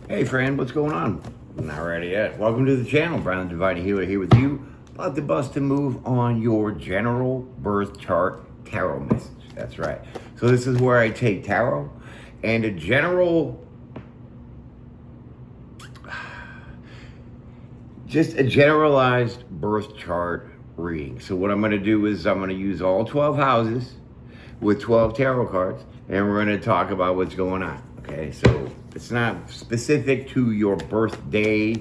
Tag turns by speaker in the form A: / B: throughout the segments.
A: Hey friend, what's going on? Not ready yet. Welcome to the channel. Brian the Divine Healer here with you. About to bust a move on your general birth chart tarot message. That's right. So this is where I take tarot and a just a generalized birth chart reading. So what I'm going to do is I'm going to use all 12 houses with 12 tarot cards, and we're going to talk about what's going on. Okay, so it's not specific to your birthday,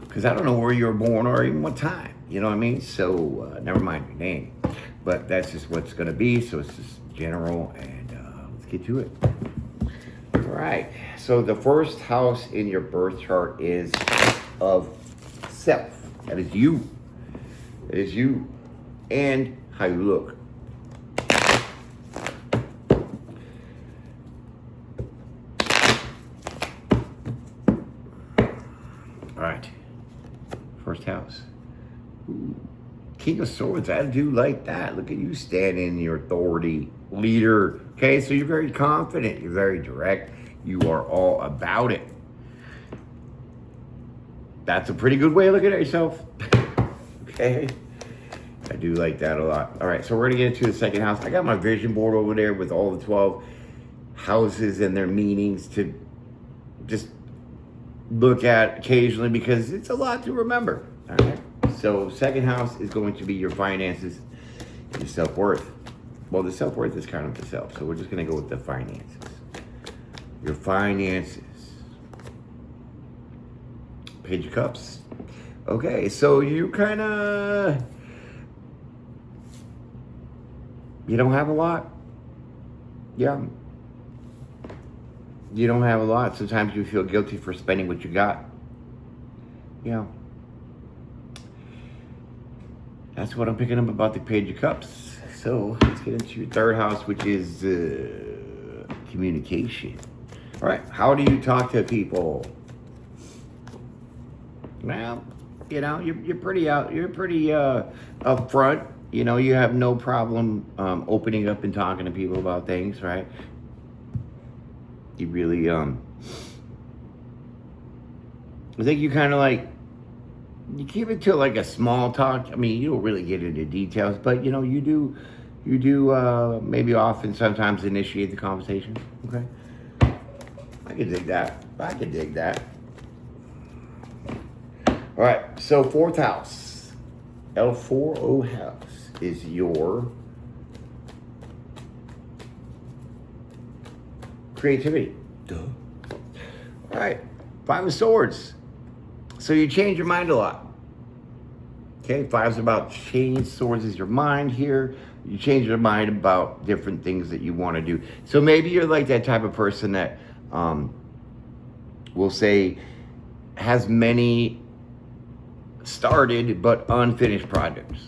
A: because I don't know where you were born or even what time. You know what I mean? So never mind your name. But that's just what's going to be. So it's just general, and let's get to it. All right. So the first house in your birth chart is of Cept. That is you. It is you and how you look. All right. First house. Ooh. King of Swords. I do like that. Look at you standing in your authority, leader. Okay, so you're very confident. You're very direct. You are all about it. That's a pretty good way of looking at yourself. Okay. I do like that a lot. All right, so we're going to get into the second house. I got my vision board over there with all the 12 houses and their meanings to just look at occasionally because it's a lot to remember. All right. So second house is going to be your finances, your self-worth. Well, the self-worth is kind of the self, so we're just going to go with the finances. Your finances. Page of Cups. Okay, so you kind of, you don't have a lot. Yeah. You don't have a lot. Sometimes you feel guilty for spending what you got. Yeah. That's what I'm picking up about the Page of Cups. So let's get into your third house, which is communication. All right, how do you talk to people? Well, you know, you're pretty upfront. You know, you have no problem opening up and talking to people about things, right? You really, I think you kind of like, you keep it to like a small talk. I mean, you don't really get into details, but you know, you do maybe often sometimes initiate the conversation. Okay. I can dig that. I can dig that. All right, so fourth house, L40 house is your creativity. Duh. All right, Five of Swords. So you change your mind a lot. Okay, Five's about change. Swords is your mind here. You change your mind about different things that you want to do. So maybe you're like that type of person that we'll say has many started but unfinished projects.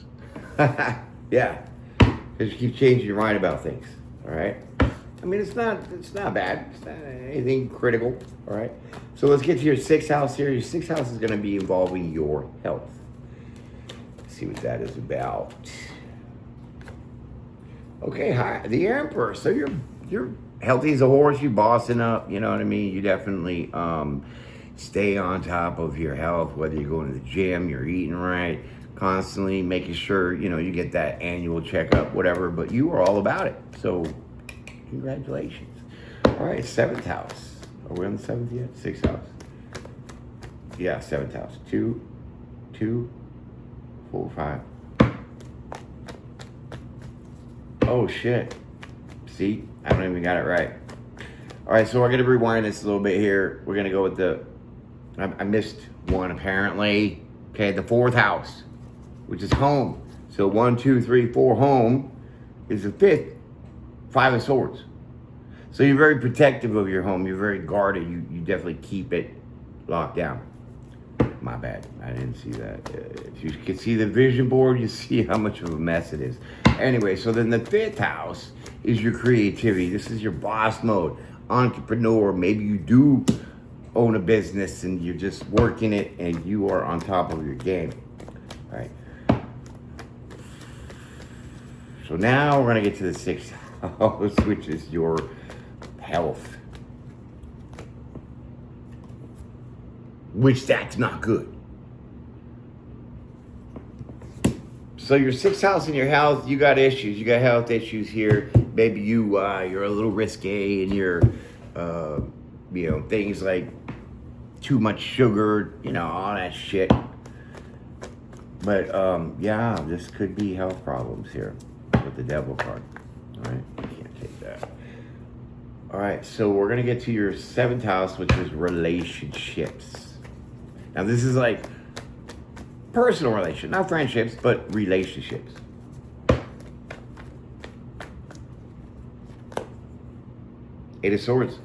A: Yeah, because you keep changing your mind about things. All right. I mean, it's not bad. It's not anything critical. All right. So let's get to your sixth house here. Your sixth house is going to be involving your health. Let's see what that is about. Okay, hi, the Emperor. So you're healthy as a horse. You bossing up. You know what I mean. You definitely stay on top of your health, whether you're going to the gym, you're eating right, constantly making sure, you know, you get that annual checkup, whatever, but you are all about it. So congratulations. All right, seventh house. Are we on the seventh yet? Sixth house. Yeah, seventh house. 2, 4, 5. Oh shit. See, I don't even got it right. All right, so we're gonna rewind this a little bit here. We're gonna go with I missed one apparently. Okay, the fourth house, which is home. So 1, 2, 3, 4, home is the fifth. Five of Swords. So you're very protective of your home. You're very guarded. You definitely keep it locked down. My bad. I didn't see that. If you can see the vision board, you see how much of a mess it is. Anyway, so then the fifth house is your creativity. This is your boss mode. Entrepreneur. Maybe you do own a business and you're just working it and you are on top of your game. All right. So now we're going to get to the sixth house, which is your health. which that's not good. So your sixth house in your health, you got issues. You got health issues here. Maybe you're a little risque and you're, things like too much sugar, all that shit. But yeah, this could be health problems here with the devil card. All right, I can't take that. All right, so we're gonna get to your seventh house, which is relationships. Now this is like personal relations, not friendships, but relationships. Eight of Swords.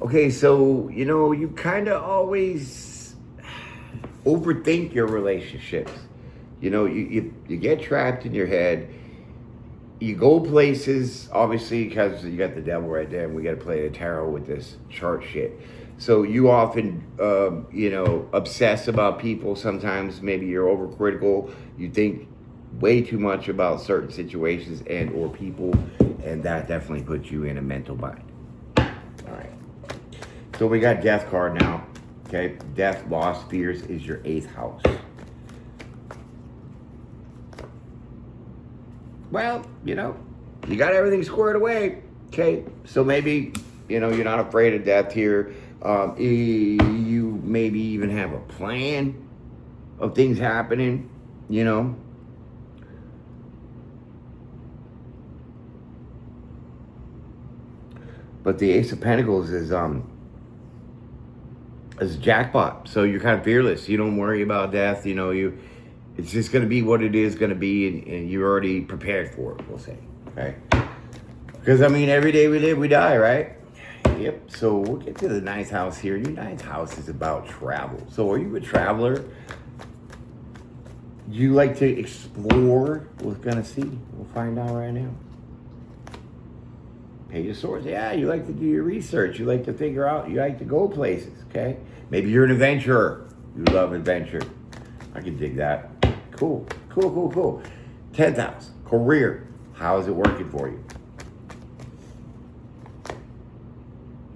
A: Okay, so you kind of always overthink your relationships. You get trapped in your head. You go places, obviously, because you got the devil right there, and we got to play the tarot with this chart shit. So you often, obsess about people. Sometimes maybe you're overcritical. You think way too much about certain situations and or people, and that definitely puts you in a mental bind. All right. So we got Death card now. Okay, Death, loss, fears is your eighth house. Well, you got everything squared away. Okay, so maybe you're not afraid of death here. You maybe even have a plan of things happening, But the Ace of Pentacles is jackpot. So you're kind of fearless. You don't worry about death. It's just going to be what it is going to be, and you're already prepared for it, we'll say. Okay? Because, every day we live, we die, right? Yep. So we'll get to the ninth house here. Your ninth house is about travel. So are you a traveler? Do you like to explore? We're going to see. We'll find out right now. Page of Swords. Yeah, you like to do your research. You like to figure out. You like to go places, okay? Maybe you're an adventurer. You love adventure. I can dig that. Cool. 10th house. Career. How is it working for you?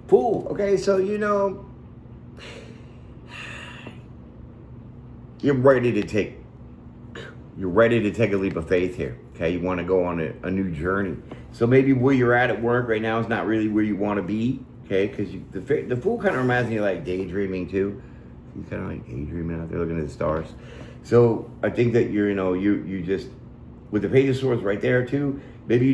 A: Fool. Okay, so you're ready to take a leap of faith here. Okay, you want to go on a new journey. So maybe where you're at work right now is not really where you want to be. Okay, because the Fool kind of reminds me of like daydreaming too. He's kind of like daydreaming out there looking at the stars. So I think that you just, with the Page of Swords right there too, maybe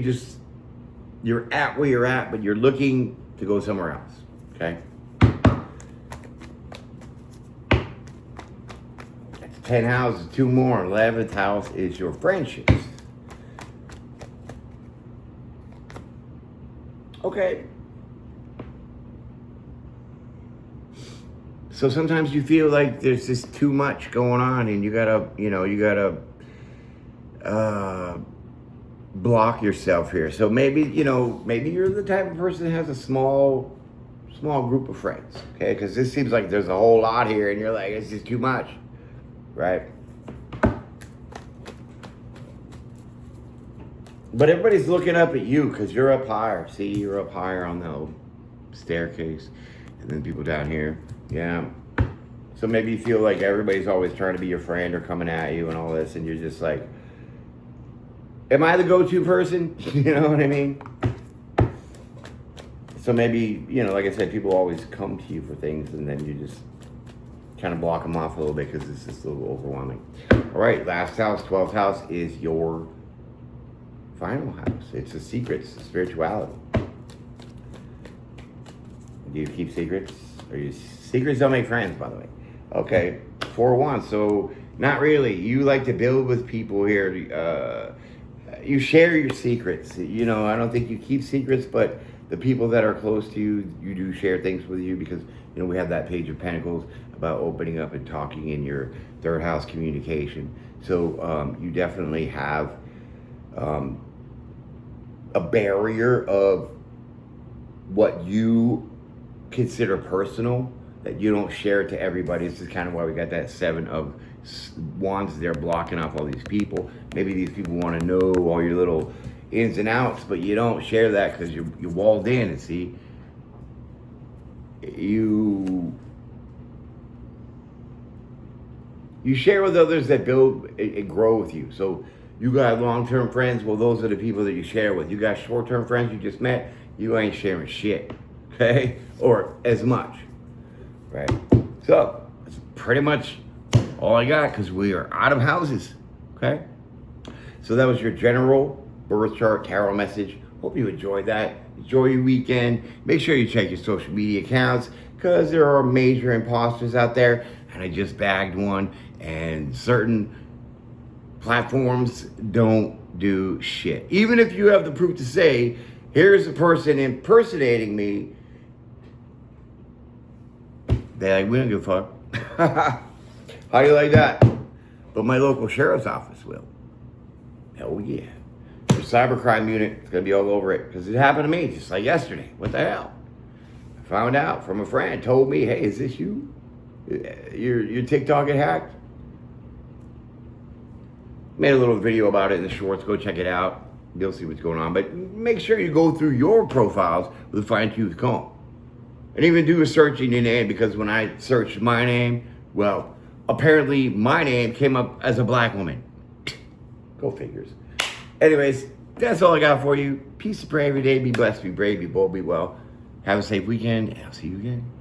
A: you're at where you're at, but you're looking to go somewhere else, okay? That's 10 houses, 2 more. 11th house is your friendships. Okay. So sometimes you feel like there's just too much going on, and you gotta block yourself here. So maybe you're the type of person that has a small group of friends, okay? Because this seems like there's a whole lot here, and you're like, it's just too much, right? But everybody's looking up at you because you're up higher. See, you're up higher on the staircase, and then people down here. Yeah. So maybe you feel like everybody's always trying to be your friend or coming at you and all this, and you're just like, am I the go-to person? You know what I mean? So maybe, like I said, people always come to you for things, and then you just kind of block them off a little bit because it's just a little overwhelming. All right, last house, 12th house is your final house. It's the secrets, the spirituality. Do you keep secrets? Secrets don't make friends, by the way. Okay, 4 of Wands. So not really. You like to build with people here. You share your secrets. I don't think you keep secrets, but the people that are close to you, you do share things with you because we have that Page of Pentacles about opening up and talking in your 3rd house communication. So you definitely have a barrier of what you consider personal that you don't share to everybody. This is kind of why we got that 7 of Wands there blocking off all these people. Maybe these people want to know all your little ins and outs, but you don't share that because you're walled in, and see, you You share with others that build and grow with you. So you got long-term friends. Well, those are the people that you share with. You got short-term friends you just met. You ain't sharing shit, okay? Or as much, right? So that's pretty much all I got because we are out of houses, okay? So that was your general birth chart tarot message. Hope you enjoyed that. Enjoy your weekend. Make sure you check your social media accounts because there are major imposters out there. And I just bagged one. And certain platforms don't do shit. Even if you have the proof to say, here's a person impersonating me, they're like, we don't give a fuck. How do you like that? But my local sheriff's office will. Hell yeah. Your cybercrime unit is going to be all over it. Because it happened to me just like yesterday. What the hell? I found out from a friend. Told me, hey, is this you? Your TikTok get hacked? Made a little video about it in the shorts. Go check it out. You'll see what's going on. But make sure you go through your profiles with a fine-tooth comb. And even do a search in your name. Because when I searched my name, well, apparently my name came up as a black woman. Go figures. Anyways, that's all I got for you. Peace and pray every day. Be blessed, be brave, be bold, be well. Have a safe weekend, and I'll see you again.